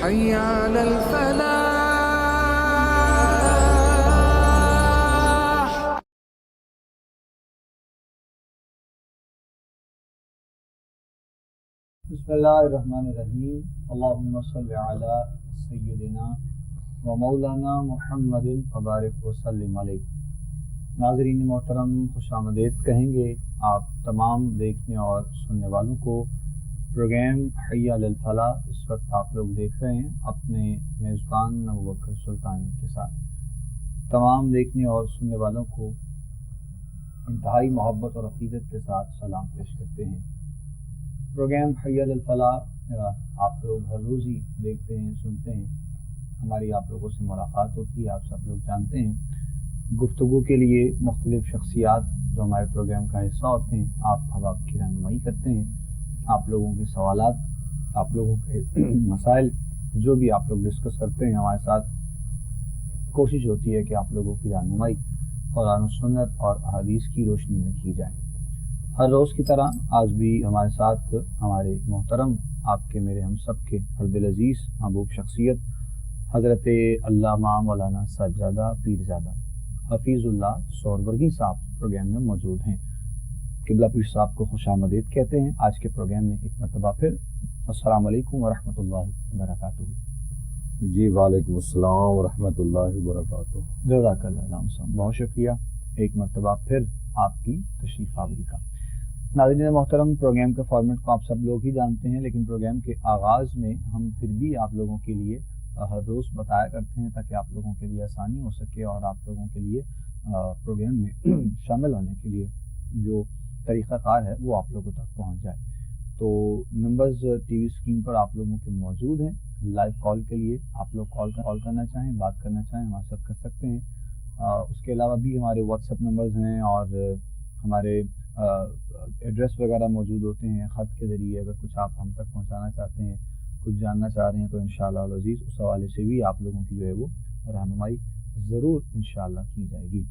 حي على الفلاح. بسم اللہ الرحمن الرحیم. اللہم صلی علی سیدنا و مولانا محمد وبارک وسلم علیہ. ناظرین محترم، خوش آمدید کہیں گے آپ تمام دیکھنے اور سننے والوں کو. پروگرام حی علی الفلاح اس وقت آپ لوگ دیکھ رہے ہیں اپنے میزبان ابوبکر سلطانی کے ساتھ. تمام دیکھنے اور سننے والوں کو انتہائی محبت اور عقیدت کے ساتھ سلام پیش کرتے ہیں. پروگرام حی علی الفلاح آپ لوگ ہر روز ہی دیکھتے ہیں، سنتے ہیں. ہماری آپ لوگوں سے ملاقات ہوتی ہے، آپ سب لوگ جانتے ہیں. گفتگو کے لیے مختلف شخصیات جو ہمارے پروگرام کا حصہ ہوتے ہیں آپ حباب کی رہنمائی کرتے ہیں. آپ لوگوں کے سوالات، آپ لوگوں کے مسائل جو بھی آپ لوگ ڈسکس کرتے ہیں ہمارے ساتھ، کوشش ہوتی ہے کہ آپ لوگوں کی رہنمائی قرآن و سنت اور احادیث کی روشنی میں کی جائے. ہر روز کی طرح آج بھی ہمارے ساتھ ہمارے محترم، آپ کے میرے ہم سب کے ہر دل عزیز محبوب شخصیت حضرت علامہ مولانا سجادہ پیرزادہ حفیظ اللہ سوربرگی صاحب پروگرام میں موجود ہیں. قبلہ پیر صاحب کو خوش آمدید کہتے ہیں آج کے پروگرام میں ایک مرتبہ پھر. السلام علیکم ورحمۃ اللہ وبرکاتہ. جی وعلیکم السلام ورحمۃ اللہ وبرکاتہ. جزاک اللہ صاحب، بہت شکریہ ایک مرتبہ پھر آپ کی تشریف آوری کا. ناظرین محترم، پروگرام کے فارمیٹ کو آپ سب لوگ ہی جانتے ہیں، لیکن پروگرام کے آغاز میں ہم پھر بھی آپ لوگوں کے لیے ہر روز بتایا کرتے ہیں تاکہ آپ لوگوں کے لیے آسانی ہو سکے اور آپ لوگوں کے لیے پروگرام میں شامل ہونے کے لیے جو طریقہ کار ہے وہ آپ لوگوں تک پہنچ جائے. تو نمبرز ٹی وی اسکرین پر آپ لوگوں کے موجود ہیں. لائیو کال کے لیے آپ لوگ کال کرنا چاہیں، بات کرنا چاہیں ہمارے ساتھ کر سکتے ہیں. اس کے علاوہ بھی ہمارے واٹس ایپ نمبرز ہیں اور ہمارے ایڈریس وغیرہ موجود ہوتے ہیں. خط کے ذریعے اگر کچھ آپ ہم تک پہنچانا چاہتے ہیں، کچھ جاننا چاہ رہے ہیں تو انشاءاللہ العزیز اس حوالے سے بھی آپ لوگوں کی جو ہے وہ رہنمائی ضرور انشاءاللہ کی جائے گی.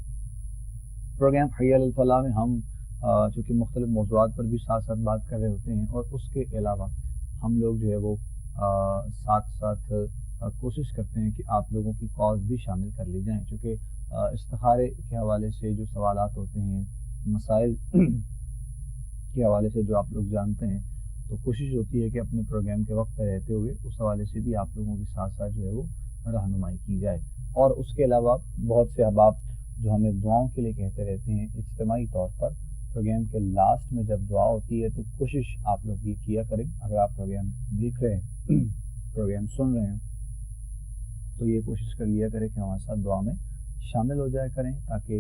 پروگرام حی علی الفلاح میں ہم چونکہ مختلف موضوعات پر بھی ساتھ ساتھ بات کر رہے ہوتے ہیں اور اس کے علاوہ ہم لوگ جو ہے وہ ساتھ ساتھ کوشش کرتے ہیں کہ آپ لوگوں کی کالز بھی شامل کر لی جائیں. چونکہ استخارے کے حوالے سے جو سوالات ہوتے ہیں، مسائل کے حوالے سے جو آپ لوگ جانتے ہیں، تو کوشش ہوتی ہے کہ اپنے پروگرام کے وقت پہ رہتے ہوئے اس حوالے سے بھی آپ لوگوں کے ساتھ ساتھ جو ہے وہ رہنمائی کی جائے. اور اس کے علاوہ بہت سے احباب جو ہمیں دعاؤں کے لیے کہتے رہتے ہیں اجتماعی طور پر، پروگرام کے لاسٹ میں جب دعا ہوتی ہے تو کوشش آپ لوگ یہ کیا کریں. اگر آپ پروگرام دیکھ رہے ہیں، پروگرام سن رہے ہیں، تو یہ کوشش کر لیا کریں کہ ہمارے ساتھ دعا میں شامل ہو جائے کریں تاکہ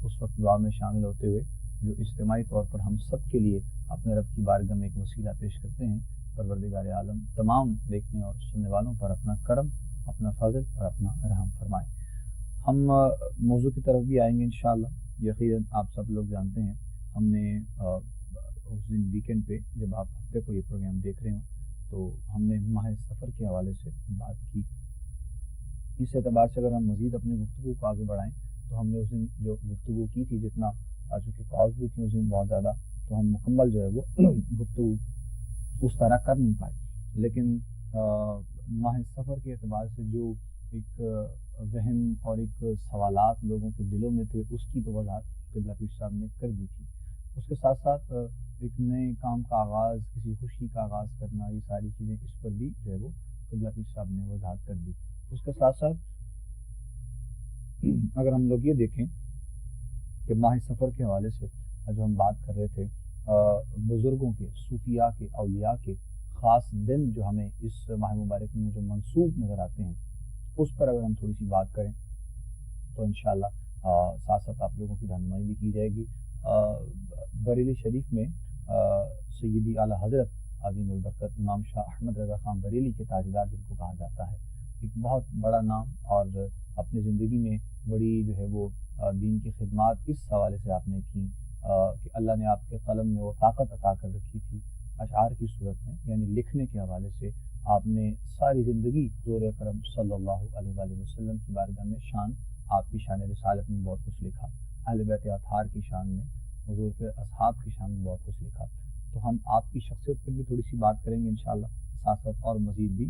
اس وقت دعا میں شامل ہوتے ہوئے جو اجتماعی طور پر ہم سب کے لیے اپنے رب کی بارگاہ میں ایک وسیلہ پیش کرتے ہیں، پروردگار عالم تمام دیکھنے اور سننے والوں پر اپنا کرم، اپنا فضل اور اپنا رحم فرمائے. ہم موضوع کی طرف بھی آئیں گے انشاءاللہ. یقیناً آپ سب لوگ جانتے ہیں ہم نے اس دن ویکینڈ پہ جب آپ ہفتے کو یہ پروگرام دیکھ رہے ہوں تو ہم نے ماہ سفر کے حوالے سے بات کی. اس اعتبار سے اگر ہم مزید اپنی گفتگو کو آگے بڑھائیں تو ہم نے اس دن جو گفتگو کی تھی، جتنا چونکہ کالز بھی تھیں اس دن بہت زیادہ، تو ہم مکمل جو ہے وہ گفتگو اس طرح کر نہیں پائے. لیکن ماہ سفر کے اعتبار سے جو ایک وہم اور ایک سوالات لوگوں کے دلوں میں تھے اس کی تو وضاحت قبلہ پیر صاحب نے کر دی تھی. اس کے ساتھ ساتھ ایک نئے کام کا آغاز، کسی خوشی کا آغاز کرنا، یہ ساری چیزیں اس پر بھی جو ہے وہ قبلہ پیر صاحب نے وضاحت کر دی. اس کے ساتھ ساتھ اگر ہم لوگ یہ دیکھیں کہ ماہ سفر کے حوالے سے جو ہم بات کر رہے تھے، بزرگوں کے، صوفیاء کے، اولیاء کے خاص دن جو ہمیں اس ماہ مبارک میں جو منسوب نظر آتے ہیں اس پر اگر ہم تھوڑی سی بات کریں تو انشاءاللہ ساتھ ساتھ آپ لوگوں کی رہنمائی بھی کی جائے گی. بریلی شریف میں سیدی اعلیٰ حضرت عظیم البرکت امام شاہ احمد رضا خان بریلی کے تاجدار جن کو کہا جاتا ہے، ایک بہت بڑا نام اور اپنی زندگی میں بڑی جو ہے وہ دین کی خدمات اس حوالے سے آپ نے کی کہ اللہ نے آپ کے قلم میں وہ طاقت عطا کر رکھی تھی اشعار کی صورت میں، یعنی لکھنے کے حوالے سے آپ نے ساری زندگی حضور اکرم صلی اللہ علیہ وآلہ وسلم کی بارگاہ میں شان، آپ کی شان رسالت میں بہت کچھ لکھا، اہل بیت اطہار کی شان میں، حضور کے اصحاب کی شان میں بہت کچھ لکھا. تو ہم آپ کی شخصیت پر بھی تھوڑی سی بات کریں گے انشاءاللہ، ساتھ ساتھ اور مزید بھی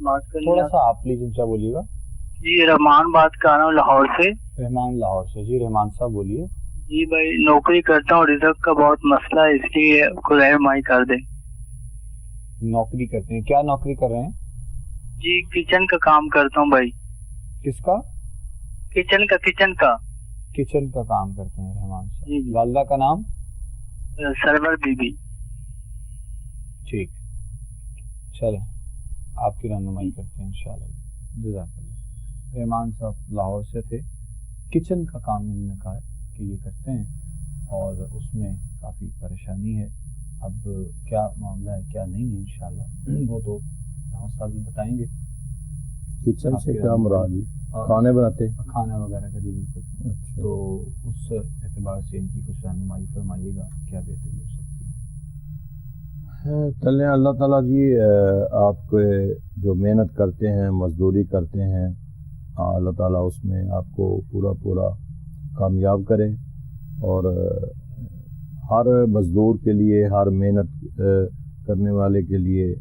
بات کر تھوڑا لیا. سا آپ پلیز اونچا بولیے گا. جی رحمان بات کر رہا ہوں لاہور سے. رحمان لاہور سے. جی رحمان صاحب بولیے. جی بھائی نوکری کرتا ہوں, رزق کا بہت مسئلہ ہے, اس لیے کوئی رہنمائی کر دیں. نوکری کرتے ہیں, کیا نوکری کر رہے ہیں؟ جی کچن کا کام کرتا ہوں بھائی. کس کا؟ کچن کا. کچن کا کام کرتے ہیں رحمان صاحب. جی. والدہ کا نام؟ سرور بی بی. ٹھیک, چلیں آپ کی رہنمائی کرتے ہیں انشاءاللہ. جزاک اللہ. رحمان صاحب لاہور سے تھے. کچن کا کام انہوں نے کہا کہ یہ کرتے ہیں اور اس میں کافی پریشانی ہے. اب کیا معاملہ ہے کیا نہیں ہے انشاءاللہ وہ تو رحمان صاحب بھی بتائیں گے. کچن سے کیا مراد ہے؟ کھانے بناتے ہیں, کھانا وغیرہ کا. جی بالکل. تو اس اعتبار سے ان کی کچھ رہنمائی فرمائیے گا, کیا بہتری ہو سکتی ہے. چلیں اللہ تعالیٰ جی آپ کے جو محنت کرتے ہیں, مزدوری کرتے ہیں, اللہ تعالیٰ اس میں آپ کو پورا کامیاب کرے. اور ہر مزدور کے لیے, ہر محنت کرنے والے کے لیے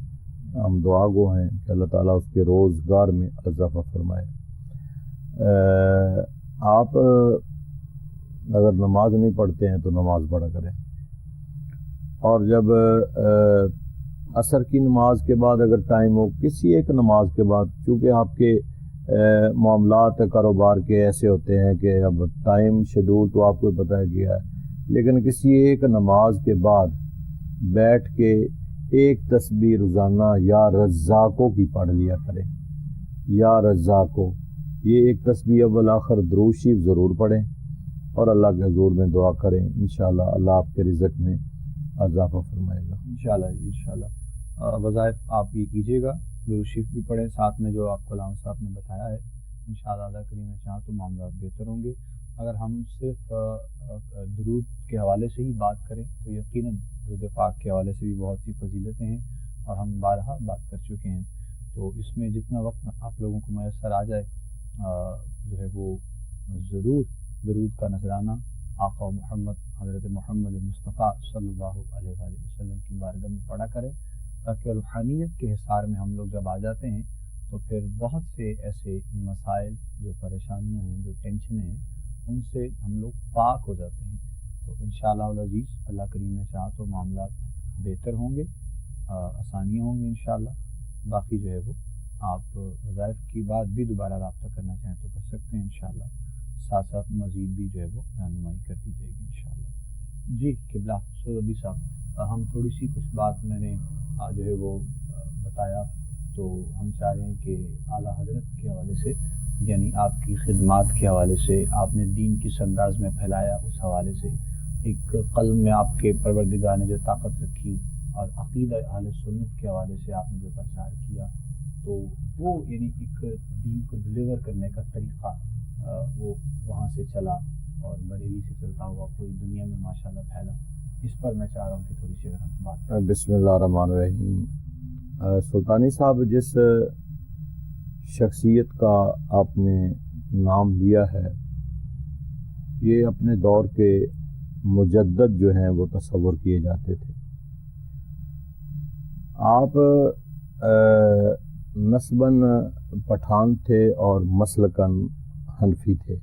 ہم دعا گو ہیں کہ اللہ تعالیٰ اس کے روزگار میں اضافہ فرمائے. آپ اگر نماز نہیں پڑھتے ہیں تو نماز پڑھا کریں, اور جب عصر کی نماز کے بعد اگر ٹائم ہو, کسی ایک نماز کے بعد, چونکہ آپ کے معاملات کاروبار کے ایسے ہوتے ہیں کہ اب ٹائم شیڈول تو آپ کو پتہ ہے کیا ہے, لیکن کسی ایک نماز کے بعد بیٹھ کے ایک تسبیح روزانہ یا رزاقوں کی پڑھ لیا کریں. یا رزاقوں, یہ ایک تسبیح اول آخر درود شریف ضرور پڑھیں اور اللہ کے حضور میں دعا کریں. انشاءاللہ اللہ آپ کے رزق میں اضافہ فرمائے گا انشاءاللہ. انشاءاللہ وظائف آپ یہ کیجیے گا, درود شریف بھی پڑھیں ساتھ میں جو آپ کو علامہ صاحب نے بتایا ہے. انشاءاللہ اللہ کریم میں چاہاں تو معاملات بہتر ہوں گے. اگر ہم صرف درود کے حوالے سے ہی بات کریں تو یقیناً درود پاک کے حوالے سے بھی بہت سی فضیلتیں ہیں اور ہم بارہا بات کر چکے ہیں. تو اس میں جتنا وقت آپ لوگوں کو میسر آ جائے جو ہے وہ ضرور درود کا نذرانہ آقا محمد حضرت محمد مصطفیٰ صلی اللہ علیہ وآلہ وسلم کی بارگاہ میں پڑھا کریں, تاکہ روحانیت کے حصار میں ہم لوگ جب آ جاتے ہیں تو پھر بہت سے ایسے مسائل, جو پریشانیاں ہیں, جو ٹینشنیں ہیں, ان سے ہم لوگ پاک ہو جاتے ہیں. تو انشاءاللہ العزیز اللہ کریم نے چاہا تو معاملات بہتر ہوں گے, آسانیاں ہوں گی انشاءاللہ. باقی جو ہے وہ آپ وظائف کی بعد بھی دوبارہ رابطہ کرنا چاہیں تو کر سکتے ہیں انشاءاللہ. ساتھ ساتھ مزید بھی جو ہے وہ رہنمائی کر دی جائے گی انشاءاللہ. جی قبلہ سعودی صاحب, ہم تھوڑی سی کچھ بات میں نے جو ہے وہ بتایا, تو ہم چاہ رہے ہیں کہ اعلیٰ حضرت کے حوالے سے, یعنی آپ کی خدمات کے حوالے سے, آپ نے دین کس انداز میں پھیلایا اس حوالے سے, ایک قلب میں آپ کے پروردگار نے جو طاقت رکھی, اور عقیدہ اہل سنت کے حوالے سے آپ نے جو پرچار کیا, تو وہ یعنی ایک دین کو ڈلیور کرنے کا طریقہ وہ وہاں سے چلا اور بریلی سے چلتا ہوا پوری دنیا میں ماشاءاللہ پھیلا. اس پر میں چاہ رہا ہوں کہ تھوڑی سی اگر ہم بات کریں. بسم اللہ الرحمن الرحیم. سلطانی صاحب, جس شخصیت کا آپ نے نام لیا ہے, یہ اپنے دور کے مجدد جو ہیں وہ تصور کیے جاتے تھے. آپ نسباً پٹھان تھے اور مسلکاً حنفی تھے.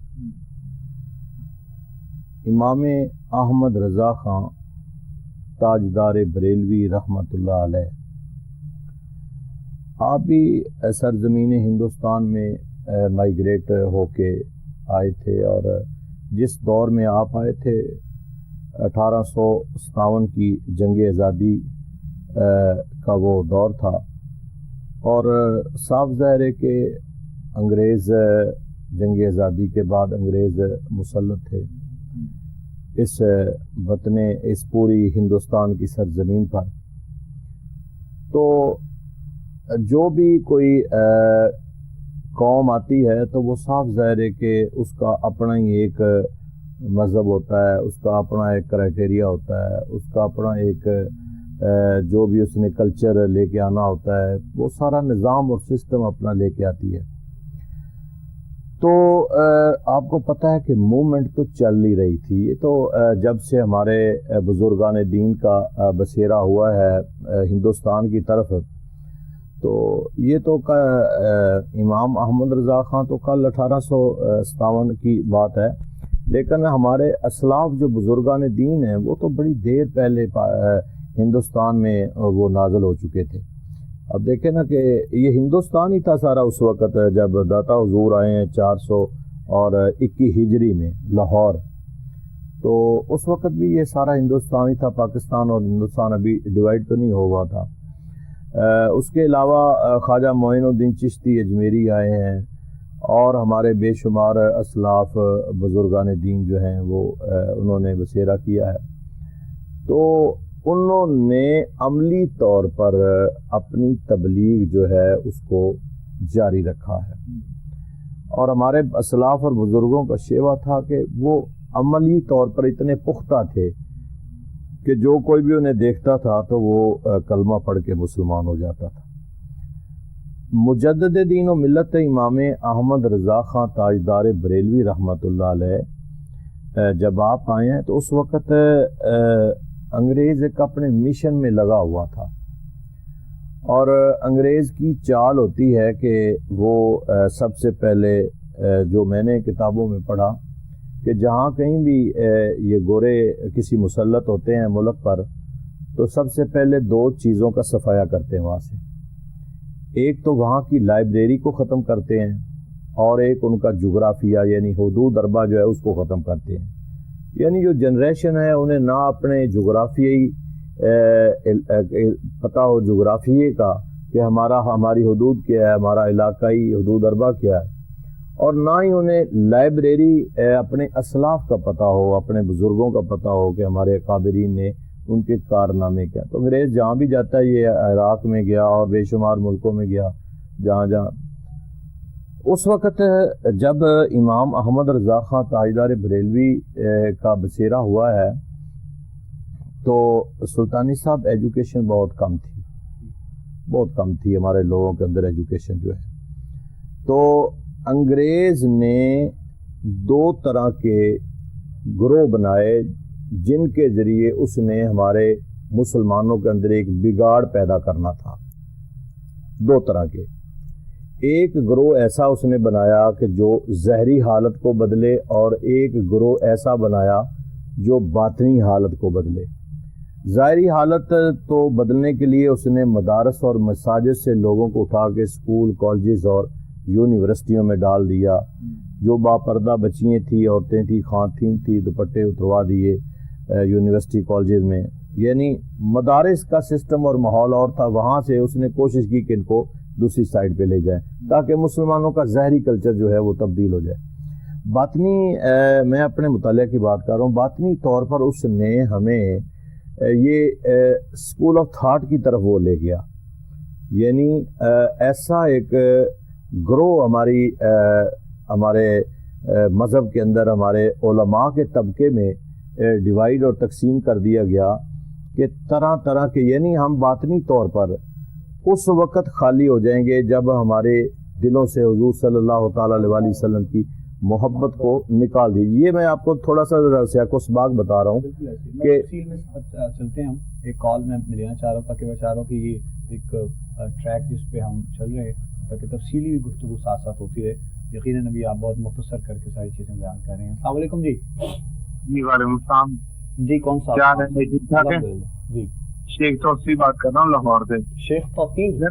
امام احمد رضا خان تاجدار بریلوی رحمۃ اللہ علیہ, آپ بھی سرزمین ہندوستان میں مائیگریٹ ہو کے آئے تھے, اور جس دور میں آپ آئے تھے 1857 کی جنگ آزادی کا وہ دور تھا, اور صاف ظاہر ہے کہ انگریز جنگ آزادی کے بعد انگریز مسلط تھے اس وطن, اس پوری ہندوستان کی سرزمین پر. تو جو بھی کوئی قوم آتی ہے تو وہ صاف ظاہر ہے کہ اس کا اپنا ہی ایک مذہب ہوتا ہے, اس کا اپنا ایک کرائٹیریا ہوتا ہے, اس کا اپنا ایک جو بھی اس نے کلچر لے کے آنا ہوتا ہے, وہ سارا نظام اور سسٹم اپنا لے کے آتی ہے. تو آپ کو پتہ ہے کہ موومنٹ تو چل ہی رہی تھی. تو جب سے ہمارے بزرگان دین کا بسیرا ہوا ہے ہندوستان کی طرف, تو یہ تو امام احمد رضا خان تو کل 1857 کی بات ہے، لیکن ہمارے اسلاف جو بزرگان دین ہیں وہ تو بڑی دیر پہلے ہندوستان میں وہ نازل ہو چکے تھے۔ اب دیکھیں نا کہ یہ ہندوستان ہی تھا سارا اس وقت جب داتا حضور آئے ہیں 421 ہجری میں لاہور، تو اس وقت بھی یہ سارا ہندوستان ہی تھا، پاکستان اور ہندوستان ابھی ڈیوائیڈ تو نہیں ہوا تھا۔ اس کے علاوہ خواجہ معین الدین چشتی اجمیری آئے ہیں، اور ہمارے بے شمار اسلاف بزرگان دین جو ہیں وہ انہوں نے بسیرا کیا ہے، تو انہوں نے عملی طور پر اپنی تبلیغ جو ہے اس کو جاری رکھا ہے، اور ہمارے اسلاف اور بزرگوں کا شیوا تھا کہ وہ عملی طور پر اتنے پختہ تھے کہ جو کوئی بھی انہیں دیکھتا تھا تو وہ کلمہ پڑھ کے مسلمان ہو جاتا تھا۔ مجدد دین و ملت امام احمد رضا خان تاجدار بریلوی رحمۃ اللہ علیہ جب آپ آئے ہیں تو اس وقت انگریز ایک اپنے مشن میں لگا ہوا تھا، اور انگریز کی چال ہوتی ہے کہ وہ سب سے پہلے جو میں نے کتابوں میں پڑھا کہ جہاں کہیں بھی یہ گورے کسی مسلط ہوتے ہیں ملک پر، تو سب سے پہلے 2 چیزوں کا صفایا کرتے ہیں وہاں سے، ایک تو وہاں کی لائبریری کو ختم کرتے ہیں، اور ایک ان کا جغرافیہ یعنی حدود اربع جو ہے اس کو ختم کرتے ہیں۔ یعنی جو جنریشن ہے انہیں نہ اپنے جغرافیائی پتہ ہو جغرافیے کا کہ ہماری حدود کیا ہے، ہمارا علاقائی حدود اربع کیا ہے، اور نہ ہی انہیں لائبریری اپنے اسلاف کا پتہ ہو، اپنے بزرگوں کا پتہ ہو کہ ہمارے اکابرین نے ان کے کارنامے کیا۔ تو انگریز جہاں بھی جاتا ہے، یہ عراق میں گیا اور بے شمار ملکوں میں گیا جہاں جہاں، اس وقت جب امام احمد رضا خان تاجدار بریلوی کا بسیرا ہوا ہے تو سلطانی صاحب ایجوکیشن بہت کم تھی ہمارے لوگوں کے اندر ایجوکیشن جو ہے، تو انگریز نے 2 طرح کے گروہ بنائے جن کے ذریعے اس نے ہمارے مسلمانوں کے اندر ایک بگاڑ پیدا کرنا تھا۔ 2 طرح کے، ایک گروہ ایسا اس نے بنایا کہ جو ظاہری حالت کو بدلے، اور ایک گروہ ایسا بنایا جو باطنی حالت کو بدلے۔ ظاہری حالت تو بدلنے کے لیے اس نے مدارس اور مساجد سے لوگوں کو اٹھا کے اسکول، کالجز اور یونیورسٹیوں میں ڈال دیا، جو باپردہ بچیاں تھیں، عورتیں تھیں، خواتین تھیں، دوپٹے اتروا دیے یونیورسٹی کالجز میں، یعنی مدارس کا سسٹم اور ماحول اور تھا، وہاں سے اس نے کوشش کی کہ ان کو دوسری سائڈ پہ لے جائیں تاکہ مسلمانوں کا ظاہری کلچر جو ہے وہ تبدیل ہو جائے۔ باطنی میں اپنے مطالعہ کی بات کر رہا ہوں، باطنی طور پر اس نے ہمیں یہ اسکول آف تھاٹ کی طرف وہ لے گیا، یعنی ایسا ایک گروہ ہمارے مذہب کے اندر ہمارے علماء کے طبقے میں ڈیوائیڈ اور تقسیم کر دیا گیا کہ طرح طرح کے، یعنی ہم باطنی طور پر اس وقت خالی ہو جائیں گے جب ہمارے دلوں سے حضور صلی اللہ تعالیٰ علیہ وسلم کی محبت کو نکال دیجیے۔ یہ میں آپ کو تھوڑا سا سیاق و سباق بتا رہا ہوں کہ چلتے ہیں ہم ایک کال میں لینا چاہ رہا ہوں تاکہ میں چاہ رہا ہوں کہ یہ ایک ٹریک جس پہ ہم چل رہے ہیں تاکہ تفصیلی گفتگو ساتھ ساتھ ہوتی رہے۔ یقیناً ابھی آپ بہت مختصر کر کے ساری چیزیں بیان کر رہے ہیں۔ السلام علیکم جی۔ جی وعلیکم السلام جی کون صاحب؟ کیا ہے ٹھیک ٹھاک ہے؟ جی شیخ توفیق بات کر رہا ہوں لاہور سے۔ شیخ توفیق؟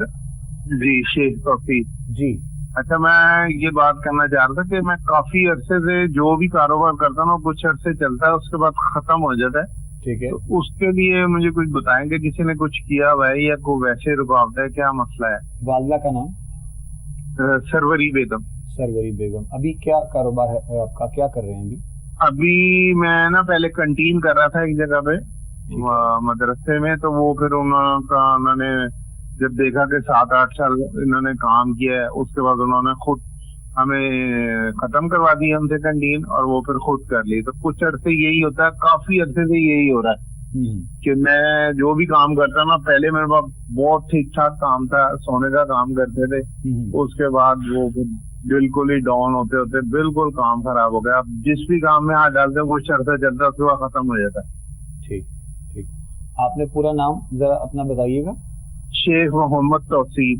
جی شیخ توفیق جی۔ اچھا، میں یہ بات کرنا چاہ رہا تھا کہ میں کافی عرصے سے جو بھی کاروبار کرتا ہوں کچھ عرصے چلتا ہے، اس کے بعد ختم ہو جاتا ہے۔ ٹھیک ہے، تو اس کے لیے مجھے کچھ بتائیں گے، کسی نے کچھ کیا ہوا ہے یا کوئی ویسے رکاوٹ ہے، کیا مسئلہ ہے؟ والدہ کا نام؟ سروری بیگم۔ سروری بیگم۔ ابھی کیا کاروبار ہے آپ کا، کیا کر رہے ہیں ابھی؟ ابھی میں نا پہلے کنٹین کر رہا تھا ایک جگہ پہ مدرسے میں، تو وہ پھر انہوں نے جب دیکھا کہ 7-8 سال انہوں نے کام کیا ہے، اس کے بعد انہوں نے خود ہمیں ختم کروا دی ہم سے کنٹین، اور وہ پھر خود کر لی۔ تو کچھ عرصے یہی ہوتا ہے، کافی عرصے سے یہی ہو رہا ہے کہ میں جو بھی کام کرتا نا، پہلے میرے پاس بہت ٹھیک ٹھاک کام تھا، سونے کا کام کرتے تھے، اس کے بعد وہ بالکل ہی ڈاؤن ہوتے ہوتے بالکل کام خراب ہو گیا۔ اب جس بھی کام میں ہاتھ ڈالتے کچھ عرصہ چلتا ہے، اس کے بعد ختم ہو جاتا ہے۔ ٹھیک ٹھیک، آپ نے پورا نام ذرا اپنا بتائیے گا؟ شیخ محمد توصیف۔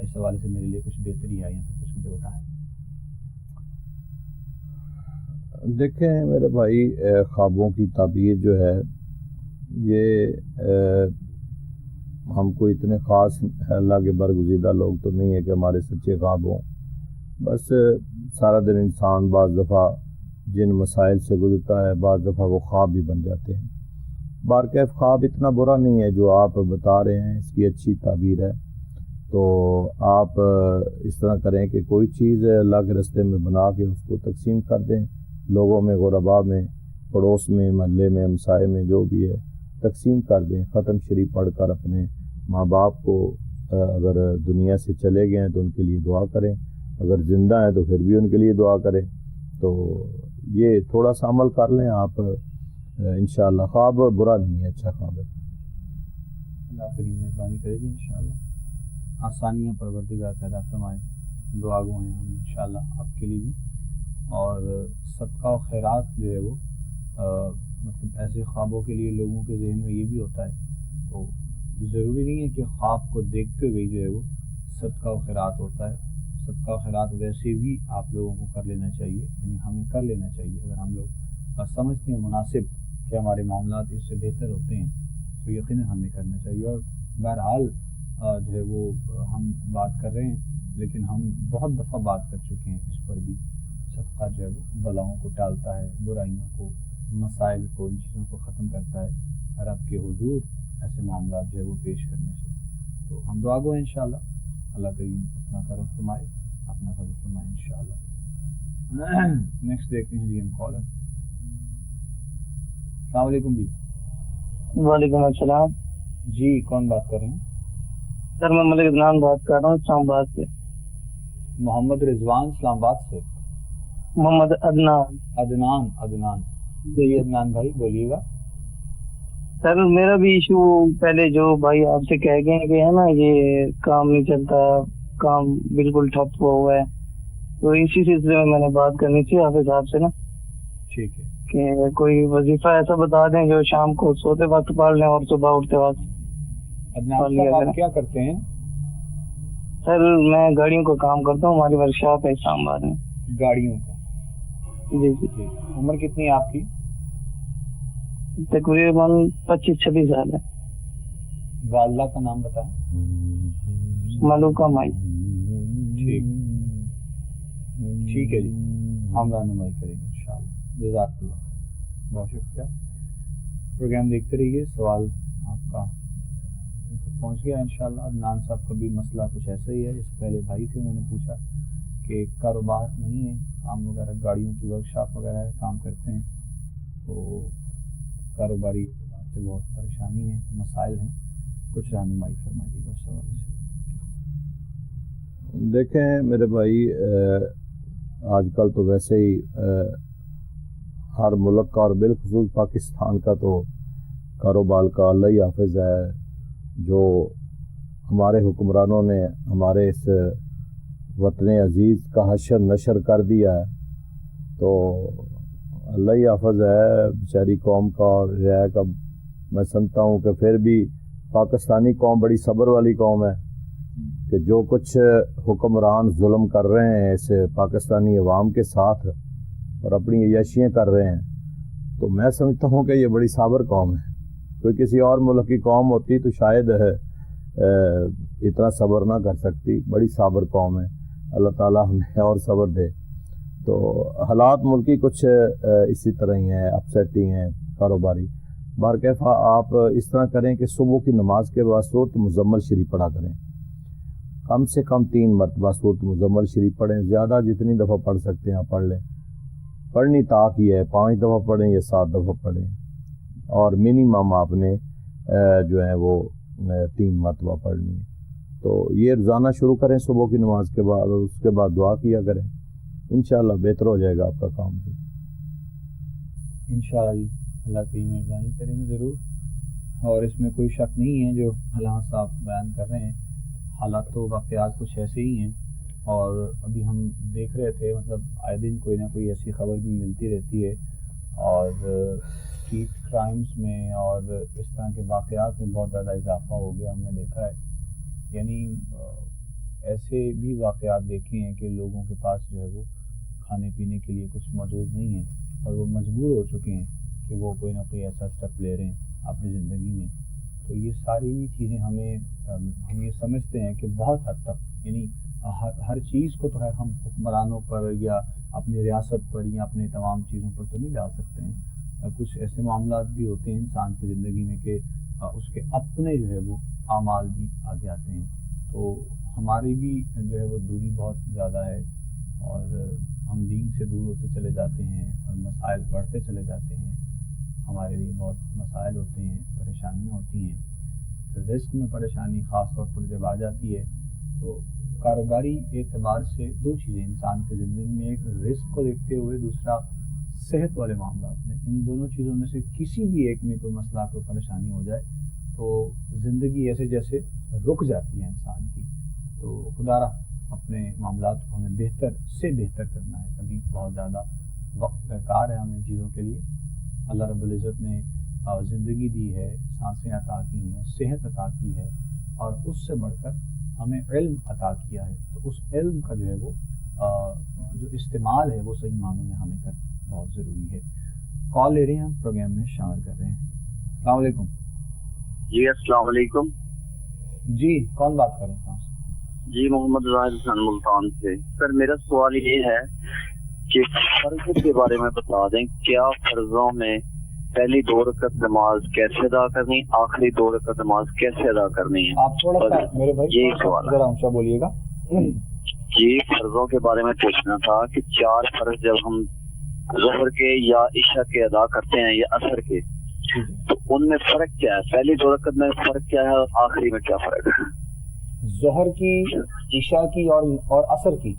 اس حوالے سے میرے لیے کچھ بہتری آئی ہے تو کچھ مجھے بتائیں. دیکھیں میرے بھائی، خوابوں کی تعبیر جو ہے یہ ہم کو اتنے خاص اللہ کے برگزیدہ لوگ تو نہیں ہے کہ ہمارے سچے خواب ہوں. بس سارا دن انسان بعض دفعہ جن مسائل سے گزرتا ہے بعض دفعہ وہ خواب بھی بن جاتے ہیں. بارکیف خواب اتنا برا نہیں ہے جو آپ بتا رہے ہیں، اس کی اچھی تعبیر ہے. تو آپ اس طرح کریں کہ کوئی چیز اللہ کے راستے میں بنا کے اس کو تقسیم کر دیں، لوگوں میں، غربا میں، پڑوس میں، محلے میں، ہمسائے میں، جو بھی ہے تقسیم کر دیں. ختم شریف پڑھ کر اپنے ماں باپ کو اگر دنیا سے چلے گئے ہیں تو ان کے لیے دعا کریں، اگر زندہ ہیں تو پھر بھی ان کے لیے دعا کریں. تو یہ تھوڑا سا عمل کر لیں آپ، انشاءاللہ. خواب برا نہیں ہے، اچھا خواب ہے. اللہ کریم مہربانی کرے گی انشاءاللہ. آسانیاں پروردگار پیدا فرمائے. دعا گو ہیں ہم انشاءاللہ آپ کے لیے بھی. اور صدقہ و خیرات جو ہے وہ مطلب ایسے خوابوں کے لیے لوگوں کے ذہن میں یہ بھی ہوتا ہے، تو ضروری نہیں ہے کہ خواب کو دیکھتے ہوئے جو ہے وہ صدقہ و خیرات ہوتا ہے. صدقہ و خیرات ویسے بھی آپ لوگوں کو کر لینا چاہیے، یعنی ہمیں کر لینا چاہیے. اگر ہم لوگ سمجھتے ہیں مناسب کہ ہمارے معاملات اس سے بہتر ہوتے ہیں تو یقیناً ہمیں کرنا چاہیے. اور بہرحال جو ہے وہ ہم بات کر رہے ہیں، لیکن ہم بہت دفعہ بات کر چکے ہیں اس پر بھی. صدقہ جو ہے وہ بلاؤں کو ٹالتا ہے، برائیوں کو، مسائل کو، ان چیزوں کو ختم کرتا ہے رب کے حضور ایسے معاملات جو ہے وہ پیش کرنے سے. تو ہم دعا گو ہیں انشاءاللہ اللہ کریم اپنا کرم فرمائے، اپنا فضل فرمائے انشاءاللہ. نیکسٹ دیکھتے ہیں جی ہم کالر. السلام علیکم جی. وعلیکم السلام جی کون بات کر رہے ہیں؟ سر میں ملک عدنان بات کر رہا ہوں اسلام آباد سے. محمد رضوان اسلام آباد سے. محمد عدنان. عدنان جی عدنان بھائی بولیے گا. سر میرا بھی ایشو پہلے جو بھائی آپ سے کہہ گئے کہ ہے نا یہ کام نہیں چلتا، کام بالکل ٹھپ ہوا ہے، تو اسی سلسلے میں نے بات کرنی تھی حافظ صاحب سے نا. ٹھیک ہے کہ کوئی وظیفہ ایسا بتا دیں جو شام کو سوتے وقت پڑھ لیں اور صبح اٹھتے وقت. عدنان صاحب آپ کیا کرتے ہیں؟ سر میں گاڑیوں کا کام کرتا ہوں، ہماری ورکشاپ ہے اسلام آباد میں. گاڑیوں کا؟ جی جی. عمر کتنی ہے آپ کی؟ تقریباً 25-26 سال ہے. والدہ کا نام بتائیں. ملوکہ مائی. ٹھیک ہے جی، ہم رہنمائی کریں گے انشاءاللہ. جزاک اللہ، بہت شکریہ. پروگرام دیکھتے رہیے. سوال آپ کا پہنچ گیا انشاءاللہ. عدنان صاحب کا بھی مسئلہ کچھ ایسا ہی ہے. اس سے پہلے بھائی سے انہوں نے پوچھا کہ کاروبار نہیں ہے، کام وغیرہ گاڑیوں کی ورکشاپ وغیرہ ہے، کام کرتے ہیں، تو کاروباری سے بہت پریشانی ہے، مسائل ہیں، کچھ رہنمائی فرمائیے گا اس حوالے سے. دیکھیں میرے بھائی، آج کل تو ویسے ہی ہر ملک کا اور بالخصوص پاکستان کا تو کاروبار کا اللہ ہی حافظ ہے. جو ہمارے حکمرانوں نے ہمارے اس وطن عزیز کا حشر نشر کر دیا ہے، تو اللہ ہی حافظ ہے بیچاری قوم کا. اور رعایا کا میں سمجھتا ہوں کہ پھر بھی پاکستانی قوم بڑی صبر والی قوم ہے کہ جو کچھ حکمران ظلم کر رہے ہیں اس پاکستانی عوام کے ساتھ اور اپنی عیاشیاں کر رہے ہیں، تو میں سمجھتا ہوں کہ یہ بڑی صابر قوم ہے. کوئی کسی اور ملک کی قوم ہوتی تو شاید اتنا صبر نہ کر سکتی. بڑی صابر قوم ہے. اللہ تعالیٰ ہمیں اور صبر دے. تو حالات ملکی کچھ اسی طرح ہی ہیں، اپسیٹ ہی ہیں کاروباری. بارکیفہ آپ اس طرح کریں کہ صبح کی نماز کے بعد سورۃ مزمل شریف پڑھا کریں. کم سے کم 3 مرتبہ سورۃ مزمل شریف پڑھیں. زیادہ جتنی دفعہ پڑھ سکتے ہیں آپ پڑھ لیں. پڑھنی طاق ہی ہے، 5 دفعہ پڑھیں یا 7 دفعہ پڑھیں. اور منیمم آپ نے جو ہے وہ 3 مرتبہ پڑھنی ہے. تو یہ روزانہ شروع کریں صبح کی نماز کے بعد، اور اس کے بعد دعا کیا کریں. انشاءاللہ بہتر ہو جائے گا آپ کا کام. انشاءاللہ اللہ کی مہربانی کریں گے ضرور. اور اس میں کوئی شک نہیں ہے جو علامہ صاحب بیان کر رہے ہیں. حالات تو واقعات کچھ ایسے ہی ہیں. اور ابھی ہم دیکھ رہے تھے مطلب آئے دن کوئی نہ کوئی ایسی خبر بھی ملتی رہتی ہے، اور اسٹریٹ کرائمز میں اور اس طرح کے واقعات میں بہت زیادہ اضافہ ہو گیا، ہم نے دیکھا ہے. یعنی ایسے بھی واقعات دیکھے ہیں کہ لوگوں کے پاس جو ہے وہ کھانے پینے کے لیے کچھ موجود نہیں ہے اور وہ مجبور ہو چکے ہیں کہ وہ کوئی نہ کوئی ایسا اسٹیپ لے رہے ہیں اپنی زندگی میں. تو یہ ساری چیزیں ہم یہ سمجھتے ہیں کہ بہت حد تک یعنی ہر چیز کو تو ہے ہم حکمرانوں پر یا اپنی ریاست پر یا اپنے تمام چیزوں پر تو نہیں ڈال سکتے ہیں. کچھ ایسے معاملات بھی ہوتے ہیں انسان کی زندگی میں کہ اس کے اپنے جو ہے وہ اعمال بھی آگے آتے ہیں. تو ہماری بھی جو ہے وہ دوری بہت زیادہ ہے اور ہم دین سے دور ہوتے چلے جاتے ہیں اور مسائل بڑھتے چلے جاتے ہیں. ہمارے لیے بہت مسائل ہوتے ہیں, پریشانیاں ہوتی ہیں. رزق میں پریشانی خاص طور پر جب آ جاتی ہے تو کاروباری اعتبار سے دو چیزیں انسان کی زندگی میں, ایک رزق کو دیکھتے ہوئے, دوسرا صحت والے معاملات میں. ان دونوں چیزوں میں سے کسی بھی ایک میں کوئی مسئلہ کوئی پریشانی ہو جائے تو زندگی ایسے جیسے رک جاتی ہے انسان کی. تو خدا را اپنے معاملات کو ہمیں بہتر سے بہتر کرنا ہے. ابھی بہت زیادہ وقت درکار ہے ہمیں چیزوں کے لیے. اللہ رب العزت نے زندگی دی ہے, سانسیں عطا کی ہیں, صحت عطا کی ہے اور اس سے بڑھ کر ہمیں علم عطا کیا ہے. تو اس علم کا جو ہے وہ جو استعمال ہے وہ صحیح معنوں میں ہمیں کرنا بہت ضروری ہے. کال لے رہے ہیں ہم, پروگرام میں شامل کر رہے ہیں. السلام علیکم. جی السلام علیکم. جی کون بات کر رہے ہیں؟ جی محمد زاہد حسن ملتان سے. سر میرا سوال یہ ہے کہ فرض کے بارے میں بتا دیں, کیا فرضوں میں پہلی 2 رکعت نماز کیسے ادا کرنی, آخری 2 رکعت نماز کیسے ادا کرنی ہے؟ آپ تھوڑا سا میرے بھائی یہی سوال ذرا اونچا بولیے گا. جی فرضوں کے بارے میں پوچھنا تھا کہ 4 فرض جب ہم ظہر کے یا عشاء کے ادا کرتے ہیں یا عصر کے, تو ان میں فرق کیا ہے؟ پہلی 2 رکعت میں فرق کیا ہے اور آخری میں کیا فرق ہے؟ ظہر کی, عشاء کی اور عصر کی.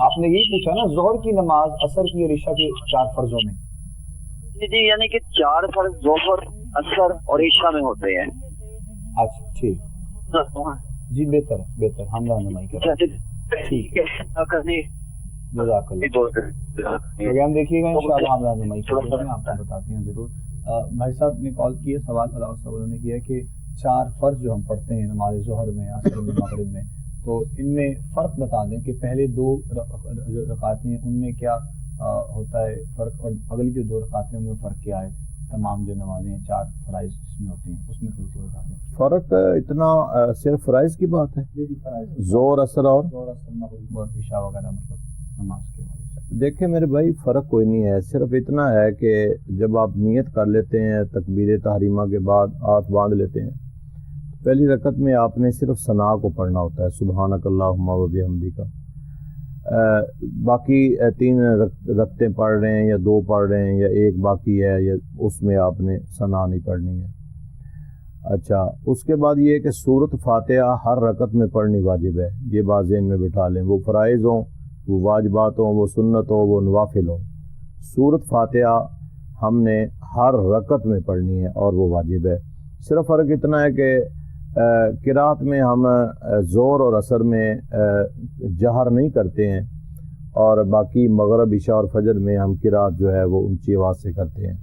آپ نے یہی پوچھا نا, ظہر کی نماز, عصر کی اور عشاء کے 4 فرضوں میں. جی یعنی کہ 4 فرض ظہر, عصر اور عشاء میں ہوتے ہیں. اچھا ٹھیک, جی بہتر بہتر, ہم رہنمائی کریں. ٹھیک ہے, جزاک اللہ. پروگرام دیکھیے گا انشاءاللہ, ہم رہنمائی کریں گے, آپ کو بتاتے ہیں ضرور. بھائی صاحب نے کال کیا, سوال علاوہ صاحب انہوں نے کیا کہ 4 فرض جو ہم پڑھتے ہیں نماز ظہر میں, عصر میں, مغرب میں, تو ان میں فرق بتا دیں کہ پہلے 2 رکعتیں ان میں کیا ہوتا ہے فرق, اور اگلی جو 2 رکعتیں ان میں فرق کیا ہے. تمام جو نمازیں 4 فرائض جس میں ہوتے ہیں اس میں تھوڑی سی بتا دیں. فرق اتنا صرف فرائض کی بات ہے, زور اثر اور مغرب اور عشاء وغیرہ, مطلب نماز کے بارے میں. دیکھیں میرے بھائی, فرق کوئی نہیں ہے, صرف اتنا ہے کہ جب آپ نیت کر لیتے ہیں تکبیر تحریمہ کے بعد ہاتھ باندھ لیتے ہیں, پہلی رکعت میں آپ نے صرف ثنا کو پڑھنا ہوتا ہے, سبحانک اللہم و بحمدک. باقی 3 رکعتیں پڑھ رہے ہیں یا 2 پڑھ رہے ہیں یا 1 باقی ہے, یا اس میں آپ نے ثنا نہیں پڑھنی ہے. اچھا, اس کے بعد یہ ہے کہ سورۃ فاتحہ ہر رکعت میں پڑھنی واجب ہے. یہ بات ذہن میں بٹھا لیں, وہ فرائض ہوں, وہ واجبات ہوں, وہ سنت ہوں, وہ نوافل ہوں, سورۃ فاتحہ ہم نے ہر رکعت میں پڑھنی ہے اور وہ واجب ہے. صرف فرق اتنا ہے کہ قرات میں ہم زور اور عصر میں جہر نہیں کرتے ہیں, اور باقی مغرب, عشاء اور فجر میں ہم قرات جو ہے وہ اونچی آواز سے کرتے ہیں.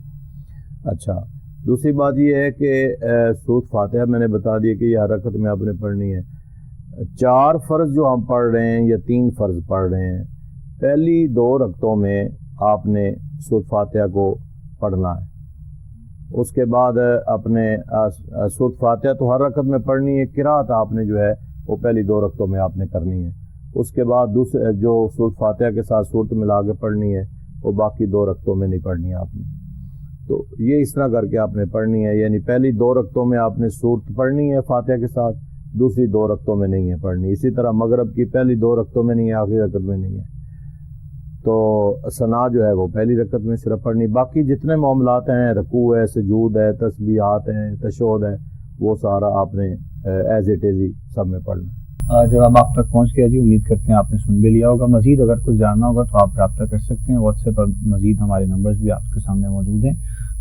اچھا, دوسری بات یہ ہے کہ سورۃ فاتحہ میں نے بتا دیا کہ یہ ہر رکعت میں آپ نے پڑھنی ہے. 4 فرض جو ہم پڑھ رہے ہیں یا 3 فرض پڑھ رہے ہیں, پہلی 2 رکعتوں میں آپ نے سورۃ فاتحہ کو پڑھنا ہے. اس کے بعد اپنے سورۃ فاتحہ تو ہر رکعت میں پڑھنی ہے, قرات آپ نے جو ہے وہ پہلی 2 رکعتوں میں آپ نے کرنی ہے. اس کے بعد دوسرے جو سورۃ فاتحہ کے ساتھ سورت ملا کے پڑھنی ہے وہ باقی 2 رکعتوں میں نہیں پڑھنی ہے آپ نے. تو یہ اس طرح کر کے آپ نے پڑھنی ہے, یعنی پہلی 2 رکعتوں میں آپ نے سورت پڑھنی ہے فاتحہ کے ساتھ, دوسری 2 رکعتوں میں نہیں ہے پڑھنی. اسی طرح مغرب کی پہلی 2 رکعتوں میں نہیں ہے, آخری رکعت میں نہیں ہے. تو ثنا جو ہے وہ پہلی رکعت میں صرف پڑھنی. باقی جتنے معاملات ہیں, رکوع ہے, سجود ہے, تسبیحات ہیں, تشہد ہے, وہ سارا آپ نے ایز اٹ از ہی سب میں پڑھنا. جواب آپ تک پہنچ گیا جی, امید کرتے ہیں آپ نے سن بھی لیا ہوگا. مزید اگر کچھ جاننا ہوگا تو آپ رابطہ کر سکتے ہیں واٹس ایپ پر, مزید ہمارے نمبرز بھی آپ کے سامنے موجود ہیں.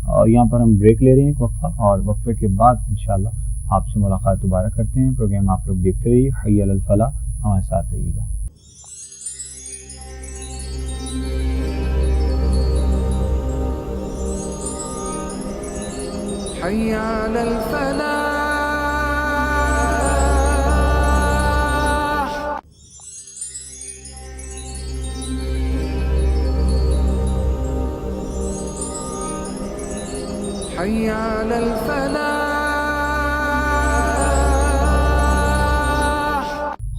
اور یہاں پر ہم بریک لے رہے ہیں ایک وقفہ, اور وقفے کے بعد انشاءاللہ آپ سے ملاقات دوبارہ کرتے ہیں. پروگرام آپ لوگ دیکھتے رہیے, حی علی الفلاح, ہمارے ساتھ رہیے گا. حي على الفلاح. حي على الفلاح.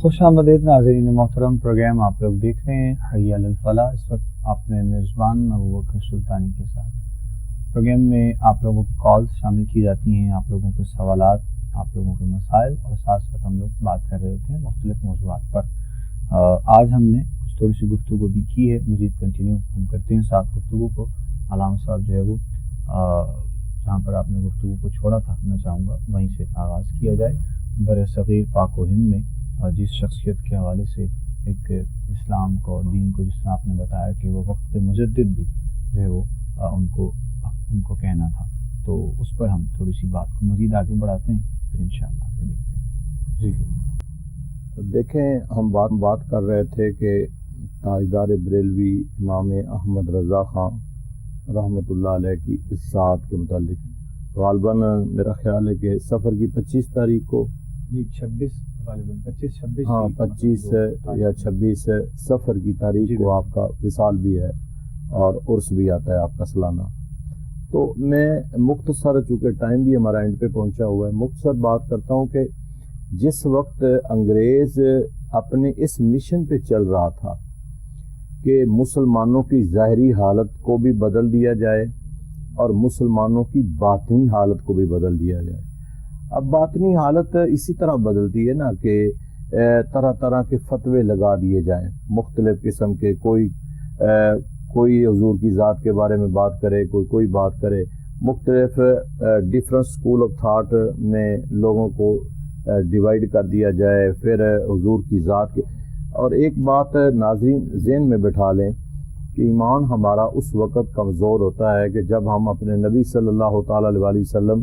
خوش آمدید ناظرین محترم، پروگرام آپ لوگ دیکھ رہے ہیں حی علی الفلاح. اس وقت اپنے میزبان ابوبکر سلطانی کے ساتھ پروگرام میں آپ لوگوں کی کالز شامل کی جاتی ہیں، آپ لوگوں کے سوالات، آپ لوگوں کے مسائل، اور ساتھ ساتھ ہم لوگ بات کر رہے ہوتے ہیں مختلف موضوعات پر. آج ہم نے کچھ تھوڑی سی گفتگو بھی کی ہے، مزید کنٹینیو ہم کرتے ہیں ساتھ گفتگو کو. علامہ صاحب جو ہے وہ جہاں پر آپ نے گفتگو کو چھوڑا تھا، میں چاہوں گا وہیں سے آغاز کیا جائے. بر صغیر پاک و ہند میں جس شخصیت کے حوالے سے ایک اسلام کو اور دین کو، جس طرح آپ نے بتایا کہ وہ وقت کے مجدد بھی جو ہے وہ ان کو کہنا تھا، تو اس پر ہم تھوڑی سی بات کو مزید آگے بڑھاتے ہیں، پھر انشاءاللہ آگے دیکھتے ہیں. جی دیکھیں، ہم بات کر رہے تھے کہ تاجدار بریلوی امام احمد رضا خان رحمۃ اللہ علیہ کی اس ذات کے متعلق غالباً میرا خیال ہے کہ سفر کی 25 تاریخ کو، جی 26 ہاں 25 یا 26 سفر کی تاریخ کو آپ کا وصال بھی ہے اور عرس بھی آتا ہے آپ کا سالانہ. تو میں مختصر، چونکہ ٹائم بھی ہمارا اینڈ پہ پہنچا ہوا ہے، مختصر بات کرتا ہوں کہ جس وقت انگریز اپنے اس مشن پہ چل رہا تھا کہ مسلمانوں کی ظاہری حالت کو بھی بدل دیا جائے اور مسلمانوں کی باطنی حالت کو بھی بدل دیا جائے. اب باطنی حالت اسی طرح بدلتی ہے نا کہ طرح طرح کے فتوے لگا دیے جائیں مختلف قسم کے، کوئی حضور کی ذات کے بارے میں بات کرے، کوئی بات کرے، مختلف ڈیفرنٹ سکول آف تھاٹ میں لوگوں کو ڈیوائیڈ کر دیا جائے، پھر حضور کی ذات کے. اور ایک بات ناظرین ذہن میں بٹھا لیں کہ ایمان ہمارا اس وقت کمزور ہوتا ہے کہ جب ہم اپنے نبی صلی اللہ تعالیٰ علیہ وسلم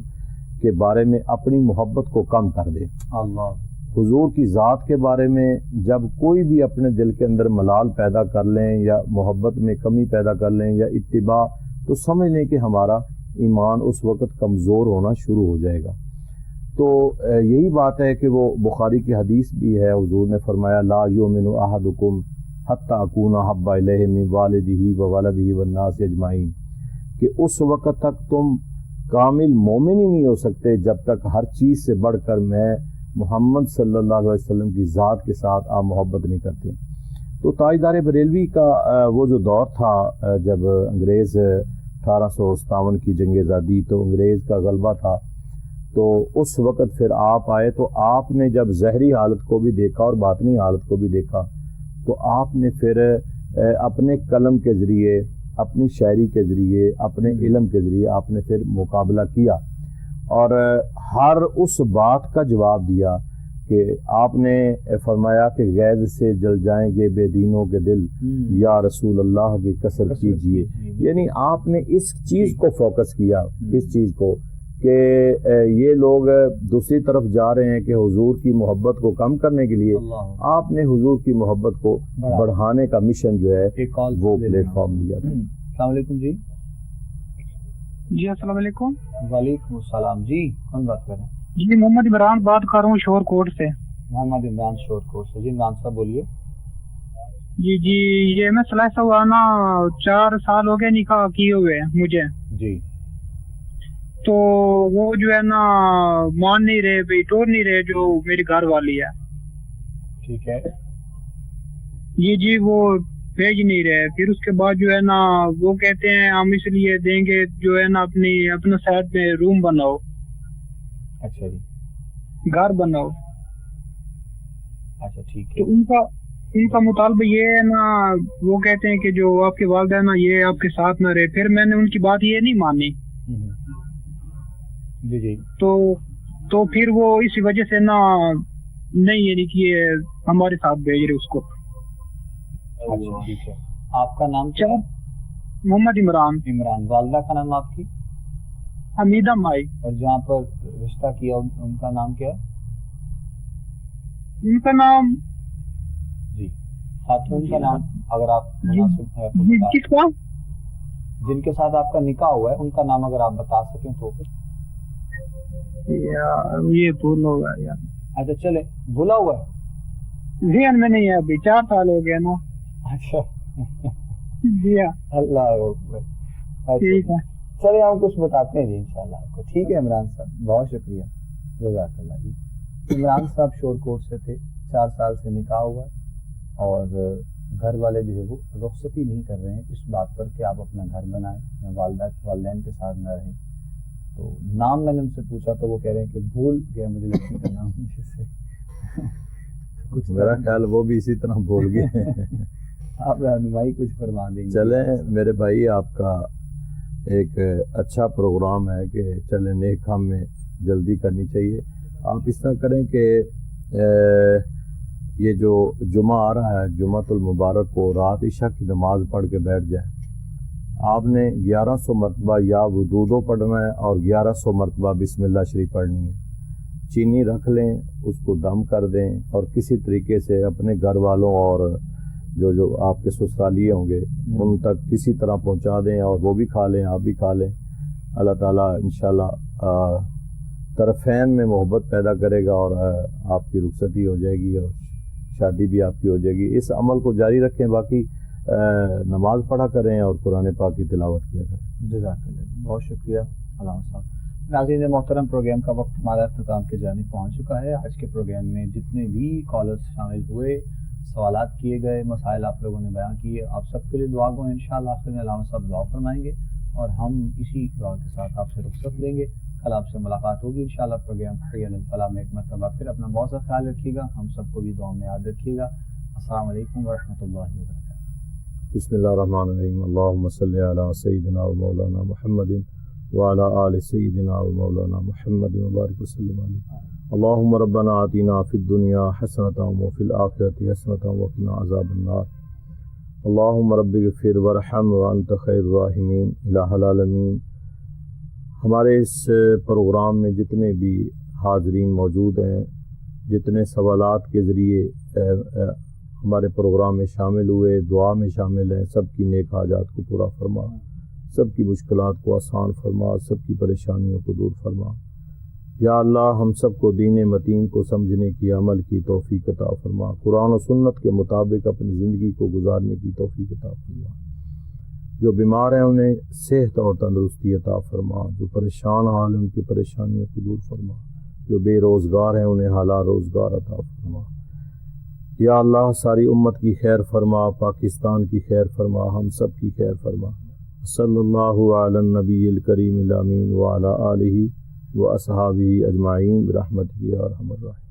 کے بارے میں اپنی محبت کو کم کر دیں. اللہ حضور کی ذات کے بارے میں جب کوئی بھی اپنے دل کے اندر ملال پیدا کر لیں یا محبت میں کمی پیدا کر لیں یا اتباع، تو سمجھ لیں کہ ہمارا ایمان اس وقت کمزور ہونا شروع ہو جائے گا. تو یہی بات ہے کہ وہ بخاری کی حدیث بھی ہے، حضور نے فرمایا لا یؤمن احدکم حتی اکون احب الیہ من والدہ وولدہ والناس اجمعین، کہ اس وقت تک تم کامل مومن ہی نہیں ہو سکتے جب تک ہر چیز سے بڑھ کر میں محمد صلی اللہ علیہ وسلم کی ذات کے ساتھ آپ محبت نہیں کرتے. تو تاجدار بریلوی کا وہ جو دور تھا جب انگریز 1857 کی جنگ آزادی، تو انگریز کا غلبہ تھا، تو اس وقت پھر آپ آئے، تو آپ نے جب ظاہری حالت کو بھی دیکھا اور باطنی حالت کو بھی دیکھا، تو آپ نے پھر اپنے قلم کے ذریعے، اپنی شاعری کے ذریعے، اپنے علم کے ذریعے آپ نے پھر مقابلہ کیا اور ہر اس بات کا جواب دیا کہ آپ نے فرمایا کہ غیظ سے جل جائیں گے بے دینوں کے دل، یا رسول اللہ کی کثر کیجیے. یعنی آپ نے اس چیز کو فوکس کیا، اس چیز کو کہ یہ لوگ دوسری طرف جا رہے ہیں کہ حضور کی محبت کو کم کرنے کے لیے آپ نے حضور کی محبت کو بڑھانے کا مشن جو ہے وہ پلیٹ فارم لیا تھا. السلام علیکم. جی السلام علیکم. وعلیکم السلام. جی کون بات کر رہے ہیں؟ جی محمد عمران بات کر رہا ہوں شور کوٹ سے. محمد عمران شور کوٹ سے. جی عمران صاحب بولیے. جی یہ مسئلہ ایسا ہوا نا، 4 سال ہو گئے نکاح کیے ہوئے مجھے. جی تو وہ جو ہے نا مان نہیں رہے بھائی، ٹور نہیں رہے جو میری گھر والی ہے. ٹھیک ہے. جی وہ بھیج نہیں رہے. پھر اس کے بعد جو ہے نا وہ کہتے ہیں ہم اس لیے دیں گے جو ہے نا اپنا سائڈ میں روم بناؤ. اچھا جی. گھر بناؤ. اچھا ٹھیک ہے. تو ان کا مطالبہ یہ ہے نا، وہ کہتے ہیں کہ جو آپ کے والدین نا یہ آپ کے ساتھ نہ رہے. پھر میں نے ان کی بات یہ نہیں مانی. جی تو پھر وہ اسی وجہ سے نا نہیں، یعنی کہ یہ ہمارے ساتھ بھیج رہے اس کو. اچھا ٹھیک ہے. آپ کا نام کیا؟ محمد عمران. والدہ کا نام آپ کی؟ حمیدہ مائی. اور جہاں پر رشتہ کیا ان کا نام کیا ہے؟ ان کا نام جی خاتون کا نام اگر آپ مناسب ہے تو کس کا؟ جن کے ساتھ آپ کا نکاح ہوا ہے ان کا نام اگر آپ بتا سکیں تو. یہ بھول ہوگا یار. اچھا چلے، بھولا ہوا ہے ذہن میں نہیں ہے ابھی، 4 سال ہو گیا نا. اچھا جی ہاں. اللہ ٹھیک ہے. چلے ہم کچھ بتاتے ہیں جی انشاءاللہ آپ کو. ٹھیک ہے عمران صاحب, بہت شکریہ, جزاک اللہ جی. عمران صاحب شور کوٹ سے تھے, 4 سال سے نکاح ہوا اور گھر والے جو ہے وہ رخصتی نہیں کر رہے ہیں اس بات پر کہ آپ اپنا گھر بنائیں یا والدین کے ساتھ نہ رہیں. تو نام میں نے ان سے پوچھا تو وہ کہہ رہے ہیں کہ بھول گیا مجھے لڑکی کا نام جس سے کچھ میرا خیال وہ بھی اسی طرح بول گئے. آپ رہنمائی کچھ فرما دیں گے. چلیں میرے بھائی, آپ کا ایک اچھا پروگرام ہے کہ چلیں نیک کام میں جلدی کرنی چاہیے. آپ اس طرح کریں کہ یہ جو جمعہ آ رہا ہے, جمعۃ المبارک کو رات عشاء کی نماز پڑھ کے بیٹھ جائیں. آپ نے 1100 مرتبہ یا ودودو پڑھنا ہے اور 1100 مرتبہ بسم اللہ شریف پڑھنی ہے. چینی رکھ لیں, اس کو دم کر دیں اور کسی طریقے سے اپنے گھر والوں اور جو آپ کے سسرالیے ہوں گے ان تک کسی طرح پہنچا دیں اور وہ بھی کھا لیں, آپ بھی کھا لیں. اللہ تعالیٰ انشاءاللہ طرفین میں محبت پیدا کرے گا اور آپ کی رخصتی ہو جائے گی اور شادی بھی آپ کی ہو جائے گی. اس عمل کو جاری رکھیں, باقی نماز پڑھا کریں اور قرآن پاک کی تلاوت کیا کریں. جزاک اللہ, بہت شکریہ علامہ صاحب. ناظرین محترم, پروگرام کا وقت ہمارا اختتام کی جانب پہنچ چکا ہے. آج کے پروگرام میں جتنے بھی کالرز شامل ہوئے, سوالات کیے گئے, مسائل آپ لوگوں نے بیان کیے, آپ سب کے لیے دعا گو. انشاءاللہ آخر میں علامہ صاحب دعا فرمائیں گے اور ہم اسی دعا کے ساتھ آپ سے رخصت لیں گے. کل آپ سے ملاقات ہوگی انشاءاللہ. پروگرام حی علی الفلاح میں ایک مرتبہ پھر اپنا بہت سا خیال رکھیے گا, ہم سب کو بھی دعا میں یاد رکھیے گا. السلام علیکم ورحمۃ اللہ وبرکاتہ. بسم اللہ الرحمن الرحیم. اللہم صلی علی سیدنا و مولانا محمد وعلی آل سیدنا و مولانا محمد وبارک وسلم علیہ. اللہم ربنا آتنا فی الدنیا حسنۃ وفی الآخرۃ حسنۃ وقنا عذاب النار. اللہم رب اغفر وارحم وانت خیر الراحمین. الہ العالمین, ہمارے اس پروگرام میں جتنے بھی حاضرین موجود ہیں, جتنے سوالات کے ذریعے ہمارے پروگرام میں شامل ہوئے, دعا میں شامل ہیں, سب کی نیک حاجات کو پورا فرما, سب کی مشکلات کو آسان فرما, سب کی پریشانیوں کو دور فرما. یا اللہ ہم سب کو دین متین کو سمجھنے کی, عمل کی توفیق عطا فرما. قرآن و سنت کے مطابق اپنی زندگی کو گزارنے کی توفیق عطا فرما. جو بیمار ہیں انہیں صحت اور تندرستی عطا فرما. جو پریشان حال ہیں ان کی پریشانیوں کو دور فرما. جو بے روزگار ہیں انہیں حلال روزگار عطا فرما. یا اللہ ساری امت کی خیر فرما, پاکستان کی خیر فرما, ہم سب کی خیر فرما. صلی اللہ علی النبی الکریم الامین وعلی آلہ و اصحابہ اجمعین برحمتک یا ارحم الراحمین.